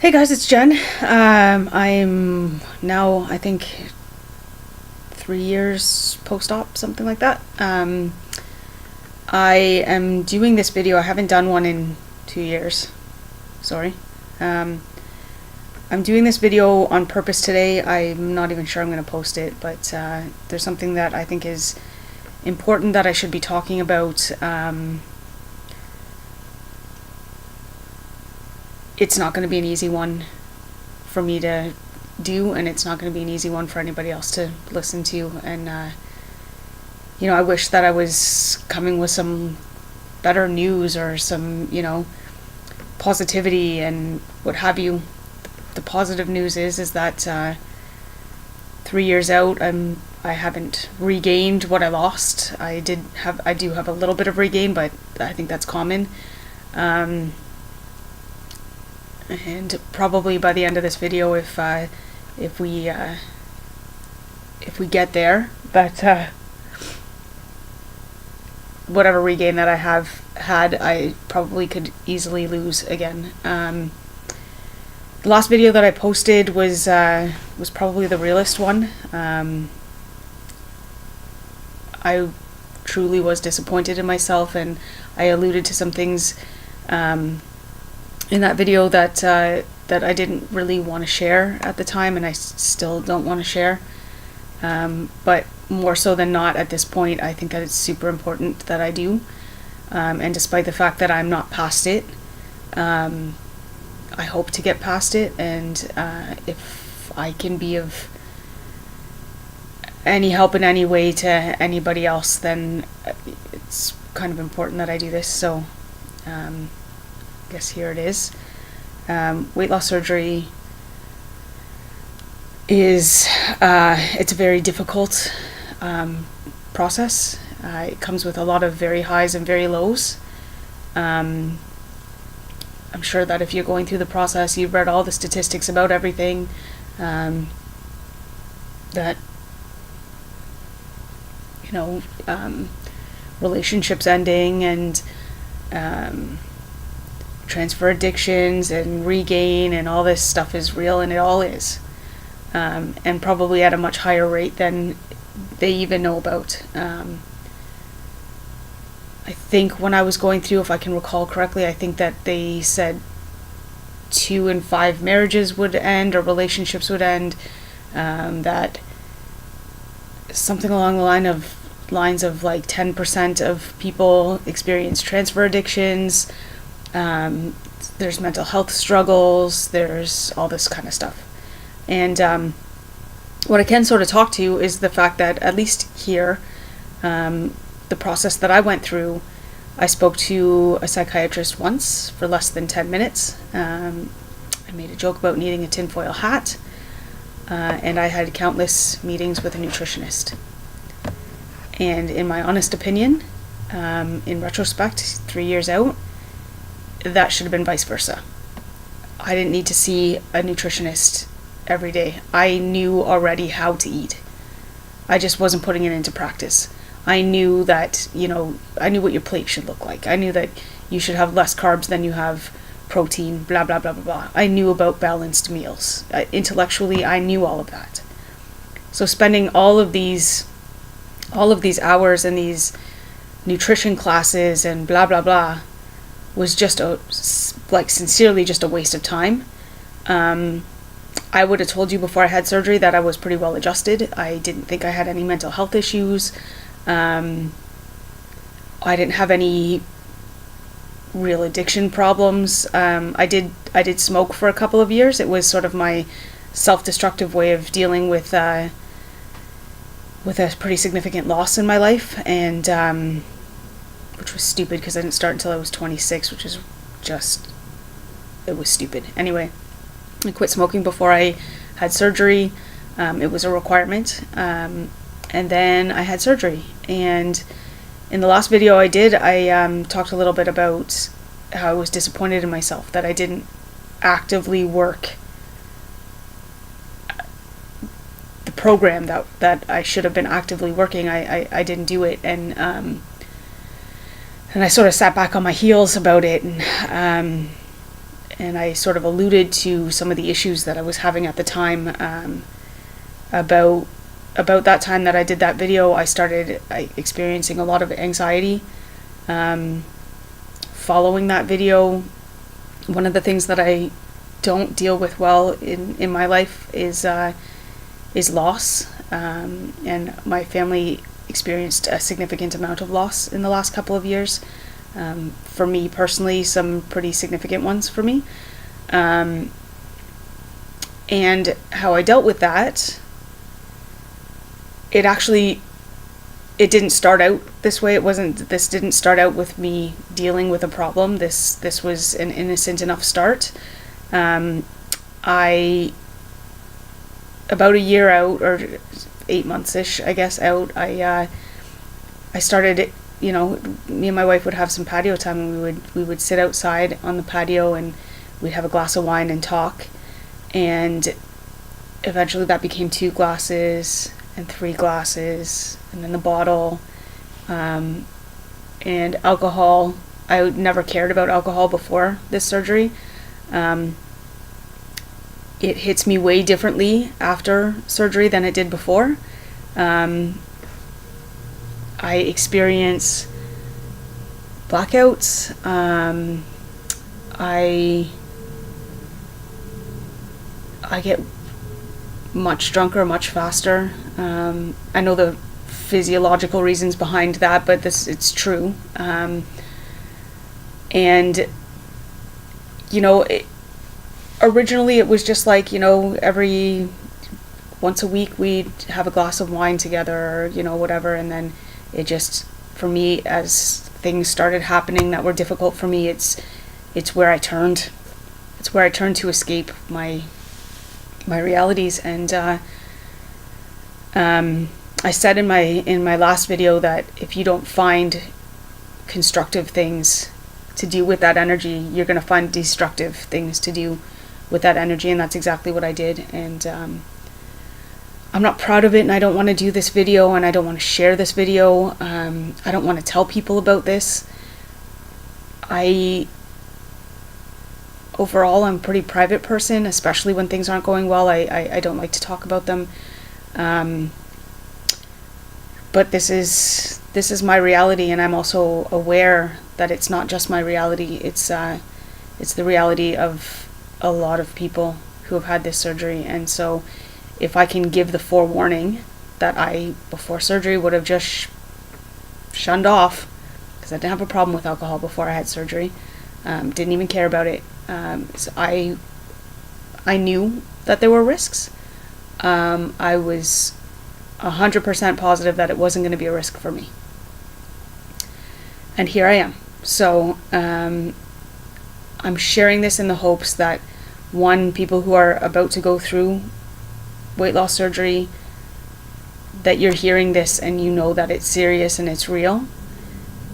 Hey guys, it's Jen. I'm now, I think, 3 years post-op, something like that. I am doing this video. I haven't done one in 2 years. Sorry. I'm doing this video on purpose today. I'm not even sure I'm going to post it, but there's something that I think is important that I should be talking about. It's not going to be an easy one for me to do, and it's not going to be an easy one for anybody else to listen to. And I wish that I was coming with some better news or some positivity and what have you. The positive news is that 3 years out, I haven't regained what I lost. I do have a little bit of regain, but I think that's common. And probably by the end of this video, if we get there, that whatever regain that I have had, I probably could easily lose again. The last video that I posted was probably the realest one. I truly was disappointed in myself, and I alluded to some things in that video that I didn't really want to share at the time, and I still don't want to share. But more so than not, at this point, I think that it's super important that I do. And despite the fact that I'm not past it, I hope to get past it. And if I can be of any help in any way to anybody else, then it's kind of important that I do this. So I guess here it is. Weight loss surgery is it's a very difficult process. It comes with a lot of very highs and very lows. I'm sure that if you're going through the process, you've read all the statistics about everything, that relationships ending and transfer addictions and regain and all this stuff is real, and it all is, and probably at a much higher rate than they even know about. I think when I was going through, if I can recall correctly, I think that they said 2 in 5 marriages would end, or relationships would end, that something along the lines of like 10% of people experience transfer addictions. There's mental health struggles, there's all this kind of stuff. And what I can sort of talk to is the fact that, at least here, the process that I went through, I spoke to a psychiatrist once for less than 10 minutes. I made a joke about needing a tinfoil hat, and I had countless meetings with a nutritionist. And in my honest opinion, in retrospect, 3 years out, that should have been vice versa. I didn't need to see a nutritionist every day. I knew already how to eat. I just wasn't putting it into practice. I knew that, I knew what your plate should look like. I knew that you should have less carbs than you have protein, blah, blah, blah, blah, blah. I knew about balanced meals. Intellectually, I knew all of that. So spending all of these hours in these nutrition classes and blah, blah, blah, was just sincerely just a waste of time. I would have told you before I had surgery that I was pretty well adjusted. I didn't think I had any mental health issues. I didn't have any real addiction problems. I did smoke for a couple of years. It was sort of my self-destructive way of dealing with a pretty significant loss in my life, and which was stupid because I didn't start until I was 26, which is it was stupid. Anyway, I quit smoking before I had surgery. It was a requirement. And then I had surgery. And in the last video I did, I talked a little bit about how I was disappointed in myself, that I didn't actively work the program that I should have been actively working. I didn't do it. And I sort of sat back on my heels about it, and and I sort of alluded to some of the issues that I was having at the time. About that time that I did that video, I started experiencing a lot of anxiety. Following that video, one of the things that I don't deal with well in my life is loss, and my family experienced a significant amount of loss in the last couple of years. For me personally, some pretty significant ones for me. And how I dealt with that, it didn't start out this way. This didn't start out with me dealing with a problem. This was an innocent enough start. About a year out, or 8 months-ish, I guess, out, I started, me and my wife would have some patio time, and we would sit outside on the patio, and we'd have a glass of wine and talk. And eventually that became 2 glasses and 3 glasses, and then the bottle, and alcohol. I never cared about alcohol before this surgery. It hits me way differently after surgery than it did before. I experience blackouts. I get much drunker, much faster. I know the physiological reasons behind that, but it's true. Originally it was just like, every once a week we'd have a glass of wine together, or, whatever. And then it just, for me, as things started happening that were difficult for me, it's where I turned. It's where I turned to escape my realities. And I said in my last video that if you don't find constructive things to do with that energy, you're going to find destructive things to do with that energy, and that's exactly what I did. And I'm not proud of it, and I don't want to do this video, and I don't want to share this video. I don't want to tell people about this. Overall, I'm a pretty private person, especially when things aren't going well. I don't like to talk about them. But this is my reality, and I'm also aware that it's not just my reality. It's the reality of a lot of people who have had this surgery. And so if I can give the forewarning that I, before surgery, would have just shunned off, because I didn't have a problem with alcohol before I had surgery, didn't even care about it. So I knew that there were risks. I was 100% positive that it wasn't going to be a risk for me. And here I am. So I'm sharing this in the hopes that, one, people who are about to go through weight loss surgery, that you're hearing this and you know that it's serious and it's real.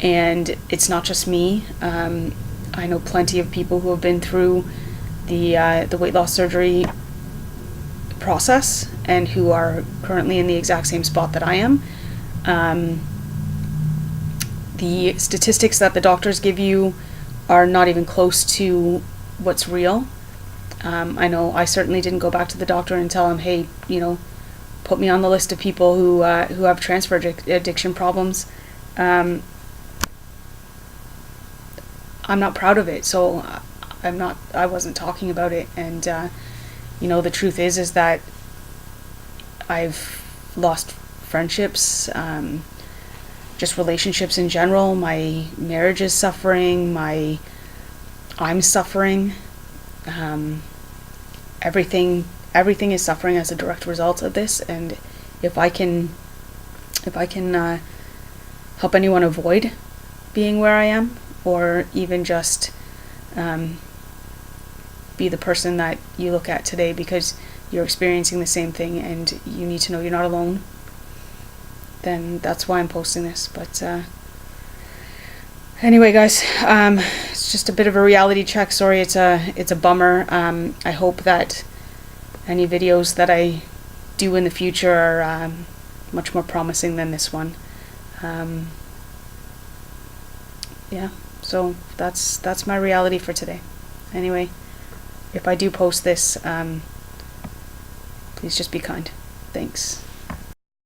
And it's not just me. I know plenty of people who have been through the weight loss surgery process and who are currently in the exact same spot that I am. The statistics that the doctors give you are not even close to what's real. I know I certainly didn't go back to the doctor and tell him, hey, put me on the list of people who have transfer addiction problems. I'm not proud of it, so I wasn't talking about it. And the truth is that I've lost friendships, just relationships in general. My marriage is suffering. I'm suffering. Everything is suffering as a direct result of this. And if I can help anyone avoid being where I am, or even just be the person that you look at today because you're experiencing the same thing and you need to know you're not alone, then that's why I'm posting this. But anyway, guys, it's just a bit of a reality check. Sorry, it's a bummer. I hope that any videos that I do in the future are much more promising than this one. Yeah, so that's my reality for today. Anyway, if I do post this, please just be kind. Thanks.